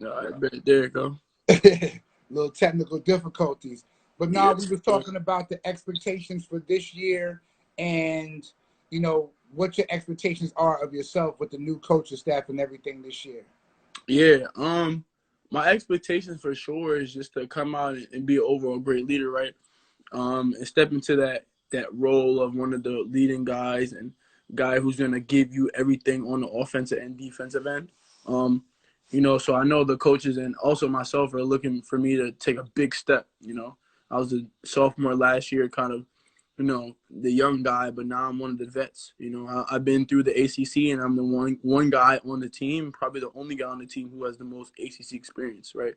I bet there you go. Little technical difficulties. But now Yeah. we were talking about the expectations for this year and, what your expectations are of yourself with the new coaching staff and everything this year. Yeah. My expectations for sure is just to come out and be an overall great leader, right? And step into that role of one of the leading guys and guy who's gonna give you everything on the offensive and defensive end. Um, so I know the coaches and also myself are looking for me to take a big step. I was a sophomore last year, kind of, the young guy, but now I'm one of the vets. I've been through the ACC, and I'm the one guy on the team, probably the only guy on the team who has the most ACC experience, right?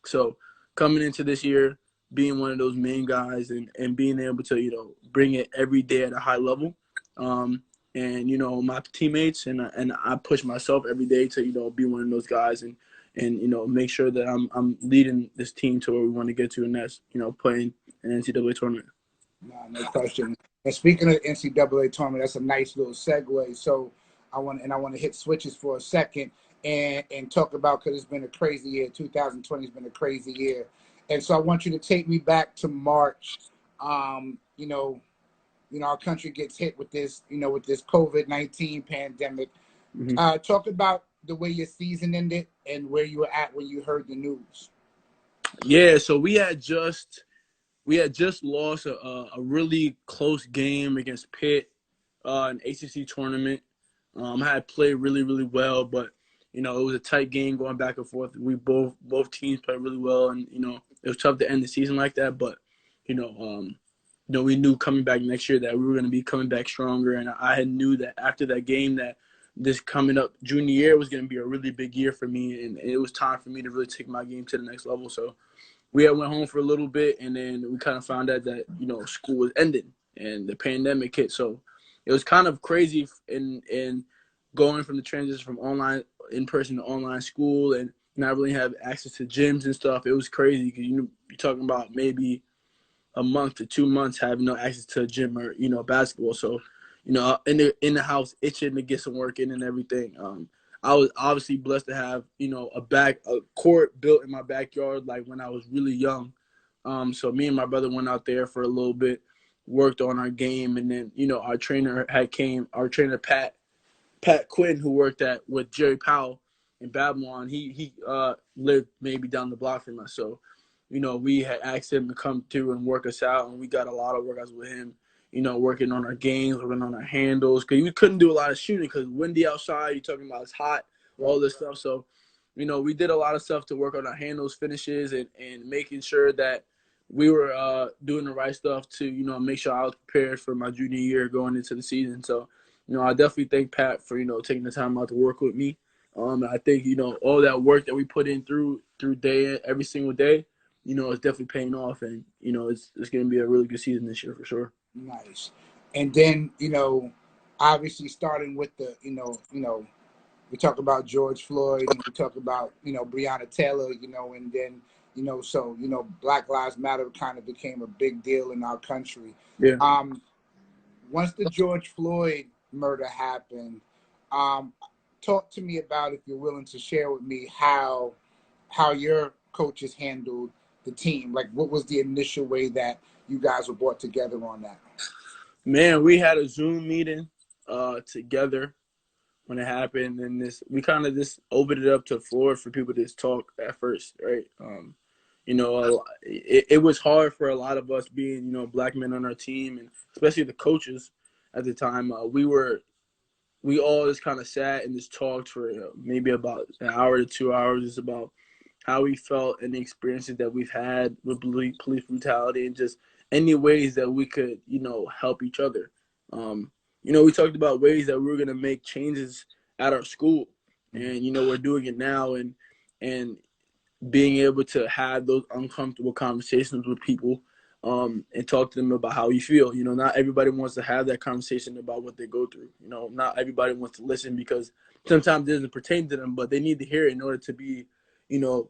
So coming into this year, being one of those main guys and being able to, bring it every day at a high level. And, my teammates and I push myself every day to, be one of those guys and make sure that I'm leading this team to where we want to get to, and that's, playing an NCAA tournament. No question. And speaking of NCAA tournament, that's a nice little segue. So I want to hit switches for a second and talk about, because it's been a crazy year. 2020 has been a crazy year, and so I want you to take me back to March. Um, you know, our country gets hit with this COVID-19 pandemic. Mm-hmm. Talk about the way your season ended and where you were at when you heard the news. Yeah, so we had just lost a really close game against Pitt, an ACC tournament. I had played really, really well, but it was a tight game going back and forth. We both teams played really well, and it was tough to end the season like that. But you know, um, we knew coming back next year that we were going to be coming back stronger, and I had knew that after that game that this coming up junior year was going to be a really big year for me, and it was time for me to really take my game to the next level. So we had went home for a little bit, and then we kind of found out that school was ending and the pandemic hit. So it was kind of crazy in going from the transition from online in person to online school and not really have access to gyms and stuff. It was crazy because you're talking about maybe a month to 2 months having no access to a gym or basketball. So in the house itching to get some work in and everything. I was obviously blessed to have a court built in my backyard like when I was really young. So me and my brother went out there for a little bit, worked on our game, and then our trainer Pat Quinn, who worked at with Jerry Powell in Babylon. He lived maybe down the block from us. So we had asked him to come through and work us out, and we got a lot of workouts with him. Working on our games, working on our handles, because we couldn't do a lot of shooting because windy outside. You're talking about it's hot, all this stuff. So, we did a lot of stuff to work on our handles, finishes, and making sure that we were doing the right stuff to make sure I was prepared for my junior year going into the season. So, I definitely thank Pat for taking the time out to work with me. I think all that work that we put in through day every single day it's definitely paying off, and it's going to be a really good season this year for sure. Nice. And then, obviously starting with we talk about George Floyd and we talk about, Breonna Taylor, and then, so, Black Lives Matter kind of became a big deal in our country. Yeah. Um, Once the George Floyd murder happened, um, talk to me about, if you're willing to share with me, how your coaches handled the team. Like, what was the initial way that you guys were brought together on that? Man, we had a Zoom meeting together when it happened, and we kind of just opened it up to the floor for people to just talk at first, right? It was hard for a lot of us being black men on our team, and especially the coaches at the time. We all just kind of sat and just talked for maybe about an hour to 2 hours, just about how we felt and the experiences that we've had with police brutality and just any ways that we could, help each other. We talked about ways that we were going to make changes at our school, and we're doing it now, and being able to have those uncomfortable conversations with people, and talk to them about how you feel. Not everybody wants to have that conversation about what they go through. Not everybody wants to listen because sometimes it doesn't pertain to them, but they need to hear it in order to you know,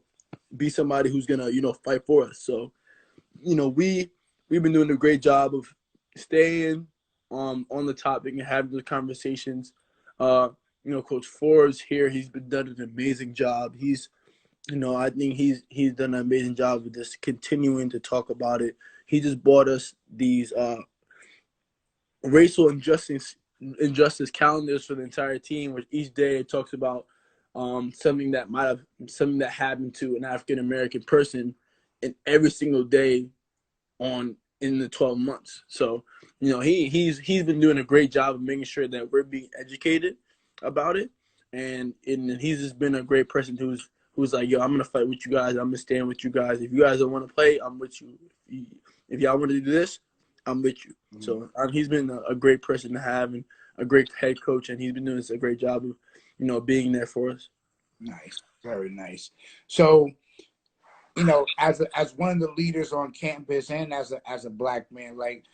be somebody who's gonna, fight for us. So, we've been doing a great job of staying on the topic and having those conversations. Coach Forbes here, he's been done an amazing job. He's I think he's done an amazing job of just continuing to talk about it. He just bought us these racial injustice calendars for the entire team, where each day it talks about something that happened to an African American person, in every single day on in the 12 months. So, he's been doing a great job of making sure that we're being educated about it, and he's just been a great person who's like, yo, I'm gonna fight with you guys. I'm gonna stand with you guys. If you guys don't want to play, I'm with you. If y'all want to do this, I'm with you. So he's been a great person to have, and a great head coach, and he's been doing a great job of, being there for us. Nice, very nice. So, as one of the leaders on campus and as a black man, like,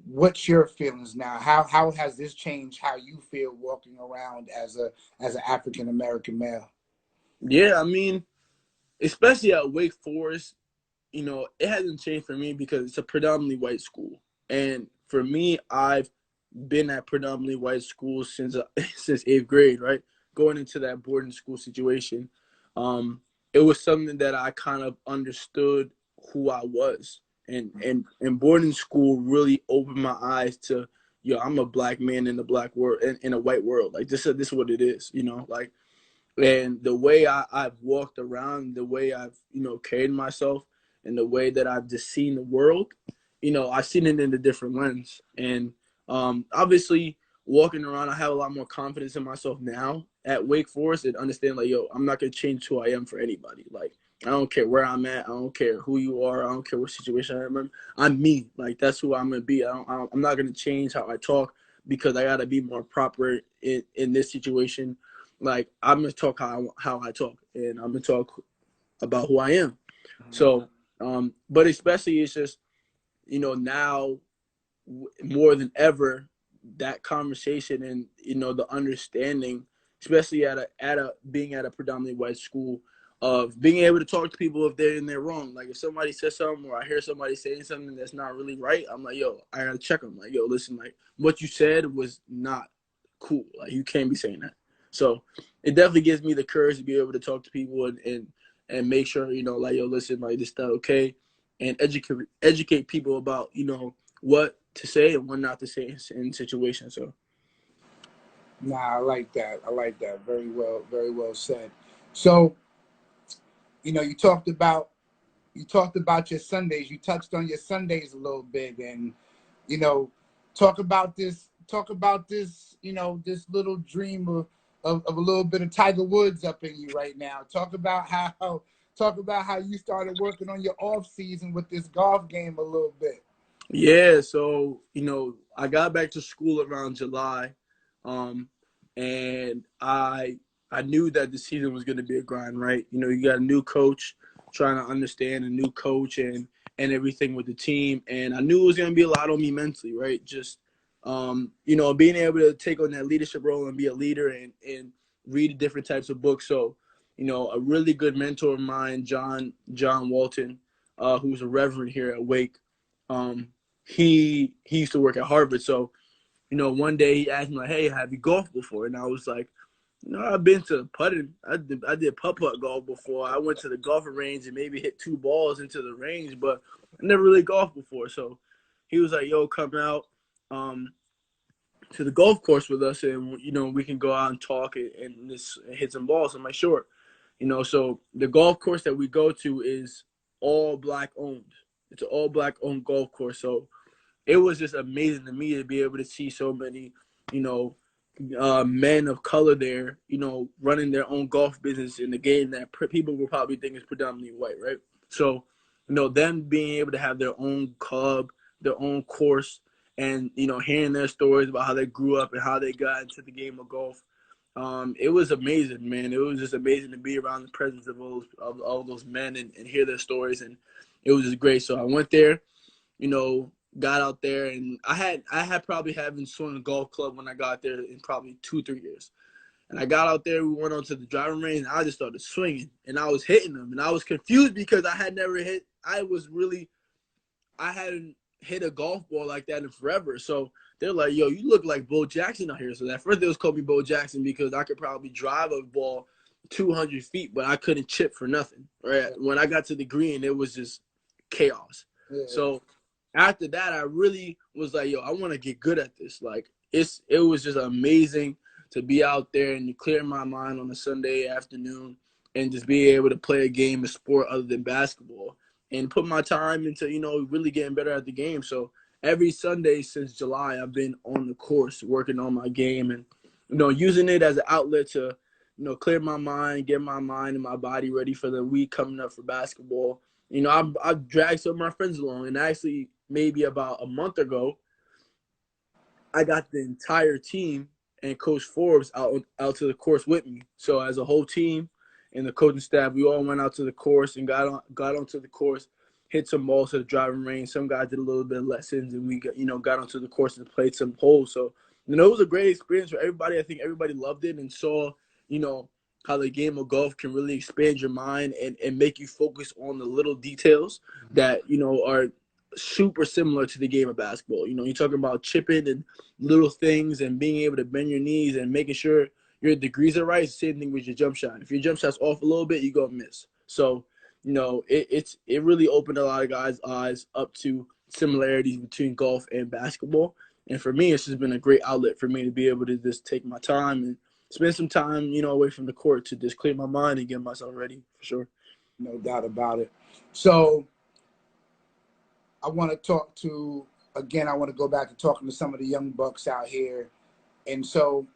what's your feelings now? How has this changed how you feel walking around as an African American male? Yeah, I mean, especially at Wake Forest, it hasn't changed for me because it's a predominantly white school. And for me, I've been at predominantly white schools since since eighth grade, right? Going into that boarding school situation, it was something that I kind of understood who I was, and boarding school really opened my eyes to, I'm a black man in the black world, in a white world. Like, this is what it is, like. And the way I've walked around, the way I've, carried myself, and the way that I've just seen the world, I've seen it in a different lens. And obviously, walking around, I have a lot more confidence in myself now at Wake Forest, and understand, like, yo, I'm not going to change who I am for anybody. Like, I don't care where I'm at. I don't care who you are. I don't care what situation I'm in. I'm me. Like, that's who I'm going to be. I'm not going to change how I talk because I got to be more proper in this situation. Like, I'm gonna talk how I talk, and I'm gonna talk about who I am. So, but especially, it's just, now more than ever, that conversation, and the understanding, especially at a being at a predominantly white school, of being able to talk to people if they're wrong. Like, if somebody says something, or I hear somebody saying something that's not really right, I'm like, yo, I gotta check them. Like, yo, listen, like, what you said was not cool. Like, you can't be saying that. So it definitely gives me the courage to be able to talk to people, and make sure, like, yo, listen, like, this is not okay, and educate people about, what to say and what not to say in situations. So. Nah, I like that. I like that. Very well said. So, you talked about your Sundays. You touched on your Sundays a little bit, and you know, talk about this. Talk about this. This little dream of a little bit of Tiger Woods up in you right now. Talk about how you started working on your off season with this golf game a little bit. Yeah, so I got back to school around July, um, and I knew that the season was going to be a grind, right? You got a new coach, trying to understand a new coach, and everything with the team, and I knew it was going to be a lot on me mentally, right? Just being able to take on that leadership role and be a leader, and read different types of books. So, a really good mentor of mine, John Walton, who's a reverend here at Wake. Um, he used to work at Harvard. So, one day he asked me, like, hey, have you golfed before? And I was like, I've been to putting. I did putt-putt golf before. I went to the golfing range and maybe hit two balls into the range, but I never really golfed before. So he was like, yo, come out um, to the golf course with us, and, we can go out and talk, and just hit some balls. I'm like, sure. So the golf course that we go to is all black owned. It's an all black owned golf course. So it was just amazing to me to be able to see so many, you know, men of color there, running their own golf business in the game that people will probably think is predominantly white, right? So, them being able to have their own club, their own course, and, hearing their stories about how they grew up and how they got into the game of golf. It was amazing, man. It was just amazing to be around the presence of all those men, and hear their stories, and it was just great. So I went there, got out there, and I had probably haven't swung a golf club when I got there in probably 2-3 years. And I got out there, we went onto the driving range, and I just started swinging, and I was hitting them, and I was confused because I had never hit. I hadn't hit a golf ball like that in forever. So they're like, yo, you look like Bo Jackson out here. So at first they was calling me Bo Jackson because I could probably drive a ball, 200 feet, but I couldn't chip for nothing. Right when I got to the green, it was just chaos. Yeah. So after that, I really was like, yo, I want to get good at this. Like it was just amazing to be out there and to clear my mind on a Sunday afternoon and just be able to play a game of sport other than basketball and put my time into, really getting better at the game. So every Sunday since July, I've been on the course working on my game and, using it as an outlet to, clear my mind, get my mind and my body ready for the week coming up for basketball. I dragged some of my friends along, and actually maybe about a month ago, I got the entire team and Coach Forbes out to the course with me. So as a whole team and the coaching staff, we all went out to the course and got onto the course, hit some balls to the driving range. Some guys did a little bit of lessons, and we got onto the course and played some holes. So it was a great experience for everybody. I think everybody loved it and saw how the game of golf can really expand your mind and make you focus on the little details that are super similar to the game of basketball. You're talking about chipping and little things and being able to bend your knees and making sure your degrees are right. Same thing with your jump shot. If your jump shot's off a little bit, you're going to miss. So, it really opened a lot of guys' eyes up to similarities between golf and basketball. And for me, it's just been a great outlet for me to be able to just take my time and spend some time, away from the court to just clear my mind and get myself ready for sure. No doubt about it. So I want to I want to go back to talking to some of the young bucks out here. And so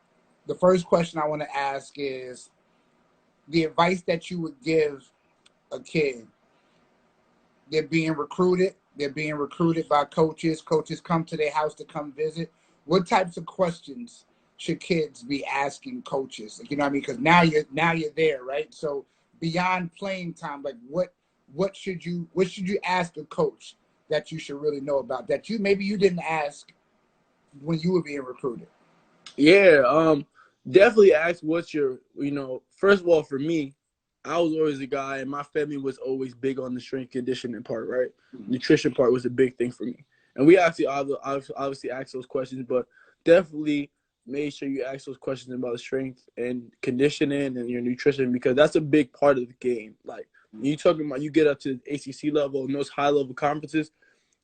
the first question I want to ask is the advice that you would give a kid. They're being recruited. They're being recruited by coaches. Coaches come to their house to come visit. What types of questions should kids be asking coaches? You know what I mean? Because now you're there, right? So beyond playing time, like what should you ask a coach that you should really know about that maybe you didn't ask when you were being recruited? Yeah, definitely ask what's your, first of all, for me, I was always a guy, and my family was always big on the strength conditioning part, right? Nutrition part was a big thing for me. And we actually obviously asked those questions, but definitely make sure you ask those questions about the strength and conditioning and your nutrition, because that's a big part of the game. Like, you talking about, you get up to ACC level and those high level conferences,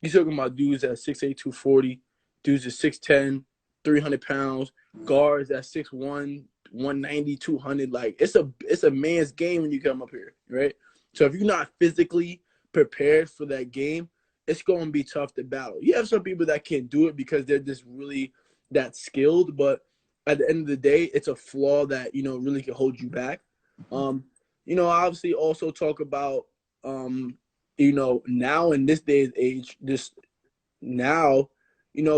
you're talking about dudes at 6'8", 240, dudes at 6'10", 300 pounds, guards at 6'1", 190, 200. Like, it's a man's game when you come up here, right? So if you're not physically prepared for that game, it's going to be tough to battle. You have some people that can do it because they're just really that skilled, but at the end of the day, it's a flaw that, really can hold you back. Obviously also talk about, now in this day and age, just now,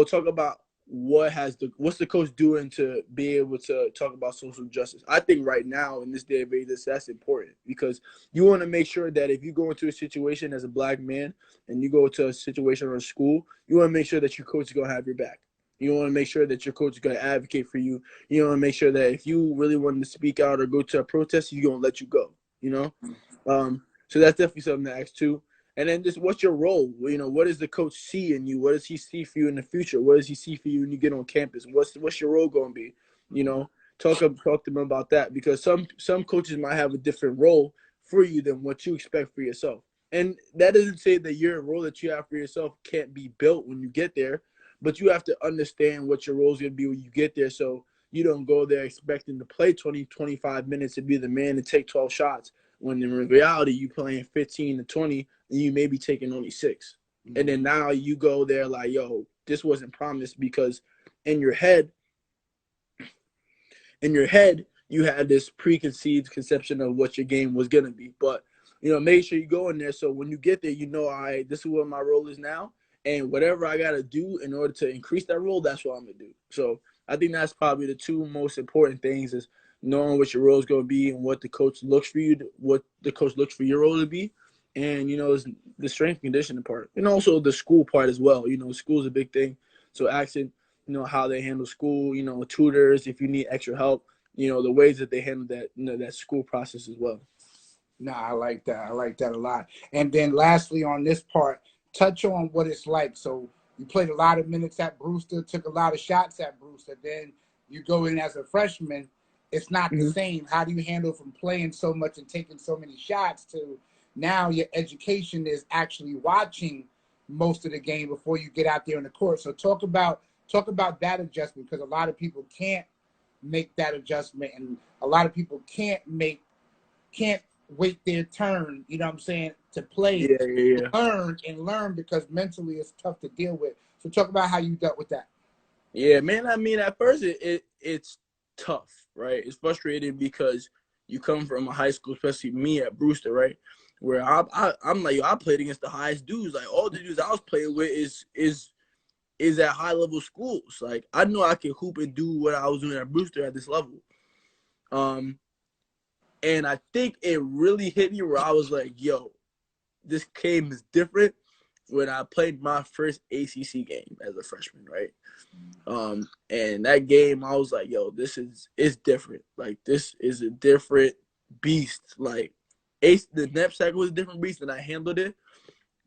talk about what's the coach doing to be able to talk about social justice. I think right now in this day of age, that's important, because you want to make sure that if you go into a situation as a black man and you go to a situation or a school, you want to make sure that your coach is going to have your back. You want to make sure that your coach is going to advocate for you. You want to make sure that if you really want to speak out or go to a protest, he's going to let you go, So that's definitely something to ask too. And then just what's your role? What does the coach see in you? What does he see for you in the future? What does he see for you when you get on campus? What's your role going to be? Talk to them about that, because some coaches might have a different role for you than what you expect for yourself. And that doesn't say that your role that you have for yourself can't be built when you get there, but you have to understand what your role is going to be when you get there, so you don't go there expecting to play 20, 25 minutes to be the man and take 12 shots, when in reality you playing 15 to 20 and you may be taking only 6. And then now you go there like, yo, this wasn't promised, because in your head, you had this preconceived conception of what your game was going to be. But, make sure you go in there so when you get there, all right, this is what my role is now. And whatever I got to do in order to increase that role, that's what I'm going to do. So I think that's probably the two most important things, is knowing what your role is going to be and what the coach looks for your role to be. And, is the strength conditioning part, and also the school part as well. School's a big thing. So asking, how they handle school, tutors, if you need extra help, the ways that they handle that, that school process as well. No, I like that. I like that a lot. And then lastly, on this part, touch on what it's like. So you played a lot of minutes at Brewster, took a lot of shots at Brewster. Then you go in as a freshman it's not the Mhm. same. How do you handle from playing so much and taking so many shots to now your education is actually watching most of the game before you get out there in the court? So talk about that adjustment, because a lot of people can't make that adjustment, and a lot of people can't wait their turn, you know what I'm saying, to play, Yeah, yeah, yeah. learn because mentally it's tough to deal with. So talk about how you dealt with that. Yeah, man. I mean, at first it's tough, right? It's frustrating because you come from a high school, especially me at Brewster, right? Where I'm like, yo, I played against the highest dudes. Like all the dudes I was playing with is at high level schools. Like I know I can hoop and do what I was doing at Brewster at this level. Um, and I think it really hit me where I was like, yo, this game is different when I played my first ACC game as a freshman, right? And that game, I was like, yo, it's different. Like this is a different beast. Like the knapsack was a different beast, and I handled it,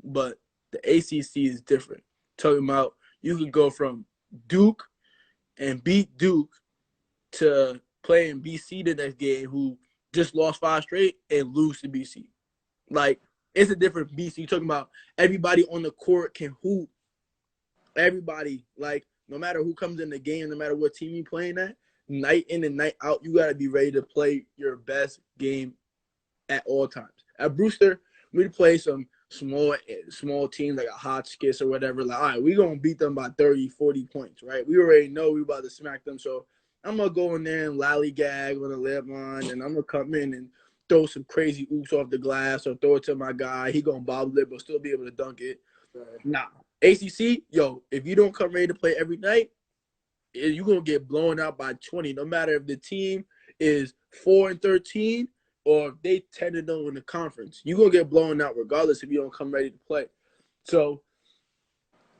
but the ACC is different. Talking about you could go from Duke and beat Duke to playing BC the next game, who just lost 5 straight and lose to BC. Like it's a different beast. You're talking about everybody on the court can hoop. Everybody, like no matter who comes in the game, no matter what team you playing at, night in and night out, you gotta be ready to play your best game at all times. At Brewster, we'd play some small teams like a Hotchkiss or whatever. Like, all right, we're gonna beat them by 30, 40 points, right? We already know we about to smack them. So I'm gonna go in there and lollygag on the left line, and I'm gonna come in and throw some crazy oops off the glass or throw it to my guy. He gonna bobble it, but still be able to dunk it. Right. Nah. ACC, yo, if you don't come ready to play every night, you're gonna get blown out by 20. No matter if the team is 4-13 or if they 10-0 in the conference, you're gonna get blown out regardless if you don't come ready to play. So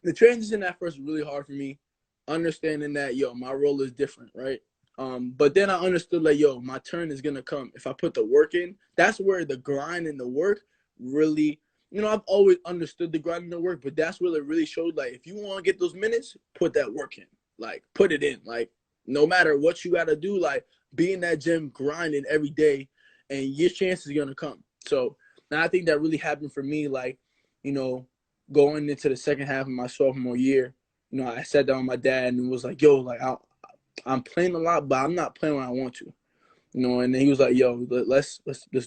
the transition at first was really hard for me, understanding that yo, my role is different, right? But then I understood like yo, my turn is gonna come if I put the work in. That's where the grind and the work really, I've always understood the grind and the work, but that's where it really showed. Like if you want to get those minutes, put that work in. Like put it in. Like no matter what you gotta do, like be in that gym grinding every day, and your chance is gonna come. So now I think that really happened for me. Like you know, going into the second half of my sophomore year, I sat down with my dad and was like, yo, like I'm playing a lot, but I'm not playing when I want to. And then he was like, yo, let's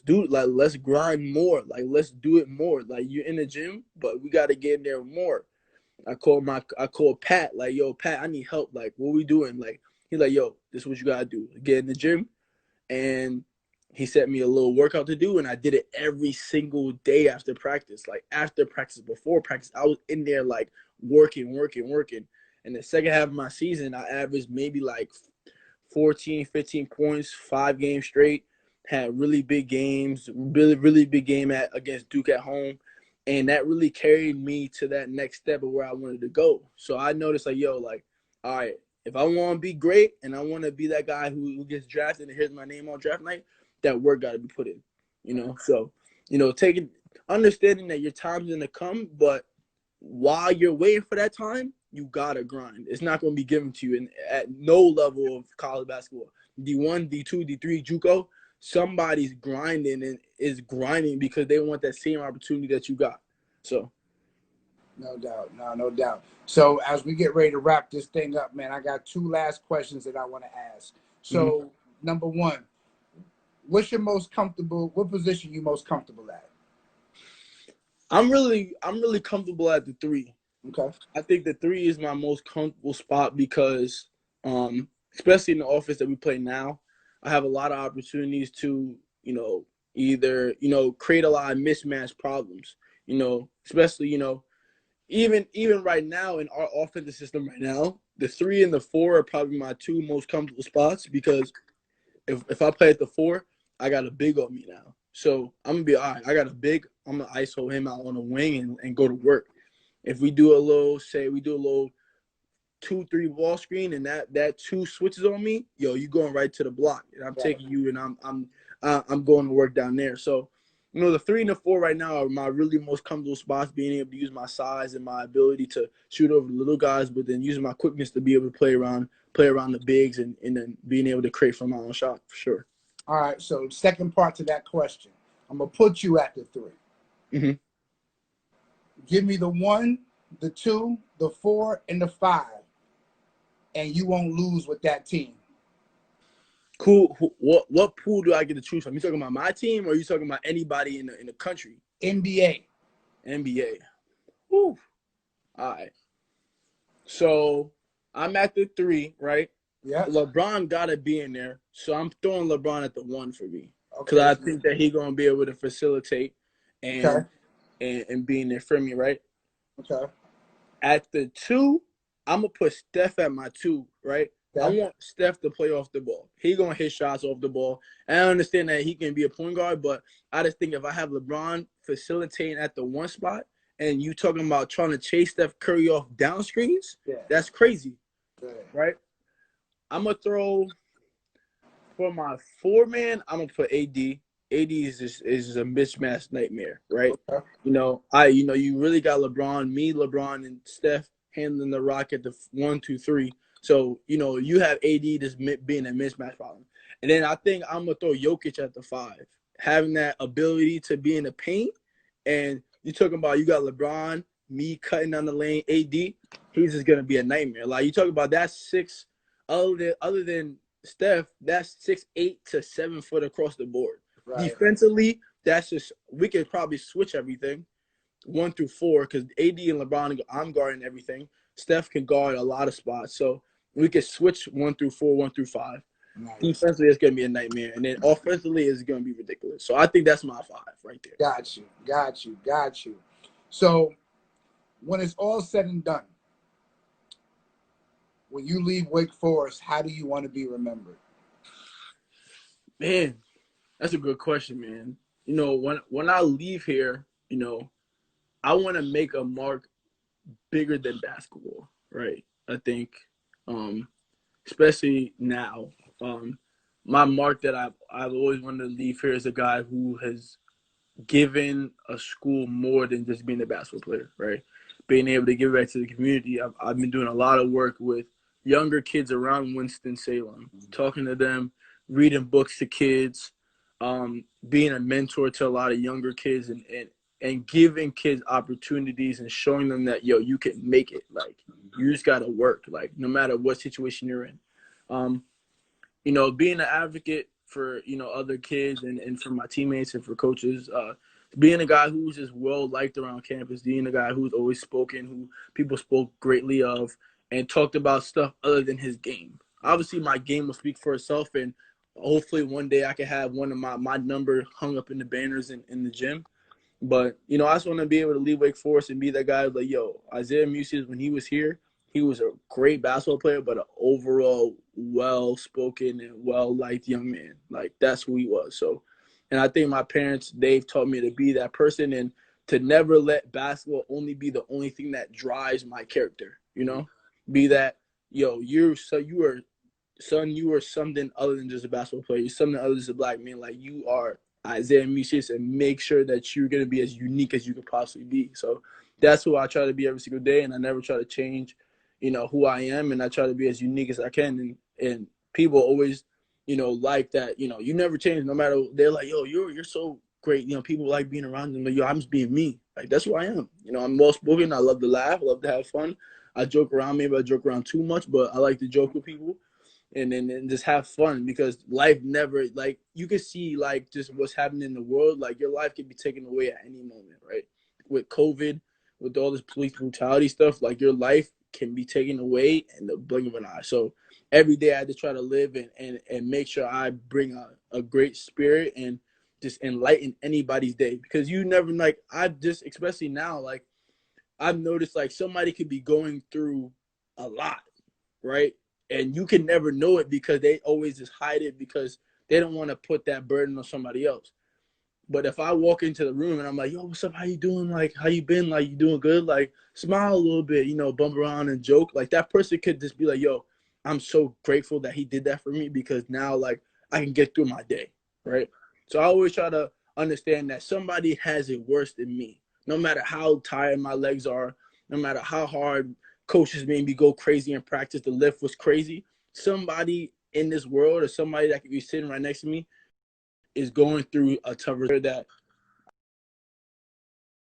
do it, like let's grind more. Like let's do it more. Like you're in the gym, but we gotta get in there more. I called Pat, like, yo, Pat, I need help. Like, what we doing? Like, he's like, yo, this is what you gotta do. Get in the gym, and he sent me a little workout to do, and I did it every single day after practice. Like after practice, before practice, I was in there like working. And the second half of my season, I averaged maybe like 14, 15 points, 5 games straight. Had really big games, really big game against Duke at home. And that really carried me to that next step of where I wanted to go. So I noticed like, yo, like, all right, if I want to be great and I want to be that guy who gets drafted and here's my name on draft night, that work got to be put in. So, taking, understanding that your time's going to come, but while you're waiting for that time, you got to grind. It's not going to be given to you at no level of college basketball. D1, D2, D3, JUCO, somebody's grinding and is grinding because they want that same opportunity that you got. So, No doubt. No doubt. So as we get ready to wrap this thing up, man, I got two last questions that I want to ask. mhm. So number one, what position you most comfortable at? I'm really comfortable at the three. Okay. I think the three is my most comfortable spot because, especially in the office that we play now, I have a lot of opportunities to, either, create a lot of mismatch problems, especially, even right now in our offensive system right now, the 3 and the 4 are probably my two most comfortable spots because if I play at the 4, I got a big on me now. So I'm gonna be all right. I got a big. I'm gonna ISO him out on a wing and go to work. If we do a little 2-3 ball screen and that two switches on me, yo, you going right to the block and I'm Right. taking you and I'm going to work down there. So The 3 and the 4 right now are my really most comfortable spots, being able to use my size and my ability to shoot over the little guys, but then using my quickness to be able to play around the bigs, and then being able to create from my own shot for sure. All right. So second part to that question, I'm gonna put you at the 3. Mm-hmm. Give me the 1, the 2, the 4, and the 5, and you won't lose with that team. Cool. What pool do I get to choose from? You talking about my team, or are you talking about anybody in the country? NBA. NBA. Woo. All right. So I'm at the 3, right? Yeah. LeBron gotta be in there, so I'm throwing LeBron at the 1 for me, because Okay. I think that he's gonna be able to facilitate Okay. and being there for me, right? Okay. At the 2, I'm gonna put Steph at my 2, right? I Okay. want Steph to play off the ball. He gonna hit shots off the ball. And I understand that he can be a point guard, but I just think if I have LeBron facilitating at the 1 spot, and you talking about trying to chase Steph Curry off down screens, Yeah. that's crazy, Yeah. right? I'm gonna throw for my 4-man. I'm gonna put AD. AD is just a mismatch nightmare, right? Okay. You really got LeBron, and Steph handling the rock at the 1, 2, 3. So you have AD just being a mismatch problem, and then I think I'm gonna throw Jokic at the 5, having that ability to be in the paint. And you talking about you got LeBron, me cutting down the lane, AD. He's just gonna be a nightmare. Like you talk about that 6, other than Steph, that's 6'8" to 7 foot across the board. Right. Defensively, that's just we could probably switch everything 1 through 4, because AD and LeBron, I'm guarding everything. Steph can guard a lot of spots, so we could switch 1 through 4, 1 through 5. Nice. Defensively, it's gonna be a nightmare, and then offensively, it's gonna be ridiculous. So I think that's my 5 right there. Got you. Got you. Got you. So when it's all said and done, when you leave Wake Forest, how do you want to be remembered? Man, that's a good question, man. When I leave here, I want to make a mark bigger than basketball, right? I think, especially now, my mark that I've always wanted to leave here is a guy who has given a school more than just being a basketball player, right? Being able to give back to the community. I've been doing a lot of work with younger kids around Winston-Salem, talking to them, reading books to kids, being a mentor to a lot of younger kids, and giving kids opportunities and showing them that, you can make it. Like, you just got to work, like, no matter what situation you're in. Being an advocate for, other kids, and for my teammates and for coaches, being a guy who's just well liked around campus, being a guy who's always spoken, who people spoke greatly of, and talked about stuff other than his game. Obviously, my game will speak for itself, and hopefully one day I can have one of my number hung up in the banners in the gym. But, I just want to be able to leave Wake Forest and be that guy like, Isaiah Mucius, when he was here, he was a great basketball player, but an overall well-spoken and well-liked young man. Like, that's who he was. So, and I think my parents, they've taught me to be that person, and to never let basketball only be the only thing that drives my character, Be that, you are something other than just a basketball player. You're something other than just a black man. Like, you are Isaiah Mucius, and make sure that you're going to be as unique as you could possibly be. So that's who I try to be every single day, and I never try to change, who I am, and I try to be as unique as I can. And people always, like that, you never change no matter. They're like, you're so great. People like being around them. Like, I'm just being me. Like, that's who I am. I'm well-spoken. I love to laugh. I love to have fun. I joke around. Maybe I joke around too much, but I like to joke with people. And just have fun, because life never, like, you can see, like, just what's happening in the world. Like, your life can be taken away at any moment, right? With COVID, with all this police brutality stuff, like, your life can be taken away in the blink of an eye. So every day I just try to live and make sure I bring a great spirit and just enlighten anybody's day, because you never, like, I just, especially now, like, I've noticed, like, somebody could be going through a lot, right? And you can never know it, because they always just hide it, because they don't want to put that burden on somebody else. But if I walk into the room and I'm like, what's up? How you doing? Like, how you been? Like, you doing good? Like, smile a little bit, bump around and joke. Like, that person could just be like, I'm so grateful that he did that for me, because now, like, I can get through my day, right? So I always try to understand that somebody has it worse than me. No matter how tired my legs are, no matter how hard coaches made me go crazy in practice, the lift was crazy. Somebody in this world, or somebody that could be sitting right next to me, is going through a tougher that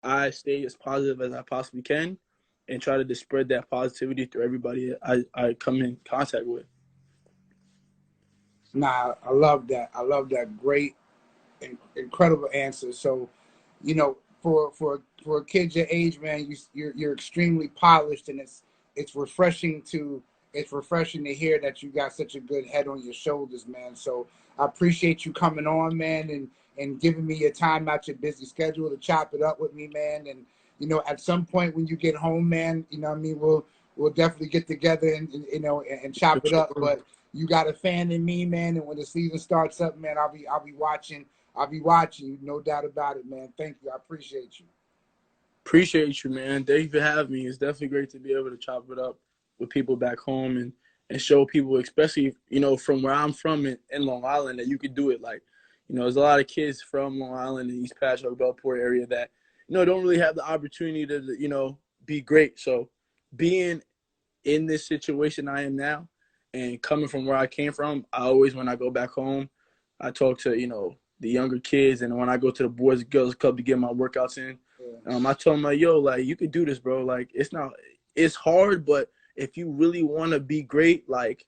I stay as positive as I possibly can and try to just spread that positivity through everybody I come in contact with. Nah, I love that. I love that. Great, incredible answer. So, you know, for a kid your age, man, you're extremely polished, and it's refreshing to hear that you got such a good head on your shoulders, man. So I appreciate you coming on, man, and giving me your time out your busy schedule to chop it up with me, man. And you know, at some point when you get home, man, you know what I mean, we'll definitely get together and you know and chop it up. But you got a fan in me, man, and when the season starts up, man, I'll be watching. I'll be watching you, no doubt about it, man. Thank you. I appreciate you. Appreciate you, man. Thank you for having me. It's definitely great to be able to chop it up with people back home and show people, especially, you know, from where I'm from in Long Island, that you could do it. Like, you know, there's a lot of kids from Long Island and East Patchogue, Bellport area that, you know, don't really have the opportunity to, you know, be great. So being in this situation I am now and coming from where I came from, I always, when I go back home, I talk to, you know, the younger kids. And when I go to the Boys and Girls Club to get my workouts in, I told them, like, yo, like, you can do this, bro. Like, it's hard, but if you really want to be great, like,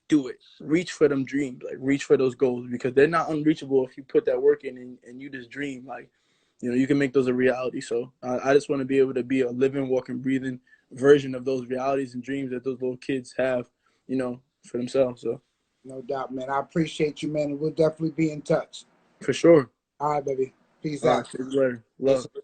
do it. Reach for them dreams, like, reach for those goals, because they're not unreachable if you put that work in and you just dream. Like, you know, you can make those a reality. So I just want to be able to be a living, walking, breathing version of those realities and dreams that those little kids have, you know, for themselves. So No doubt, man. I appreciate you, man, and we'll definitely be in touch. for sure. All right, baby. Peace All right, out. see you later. Yes, Love. sir.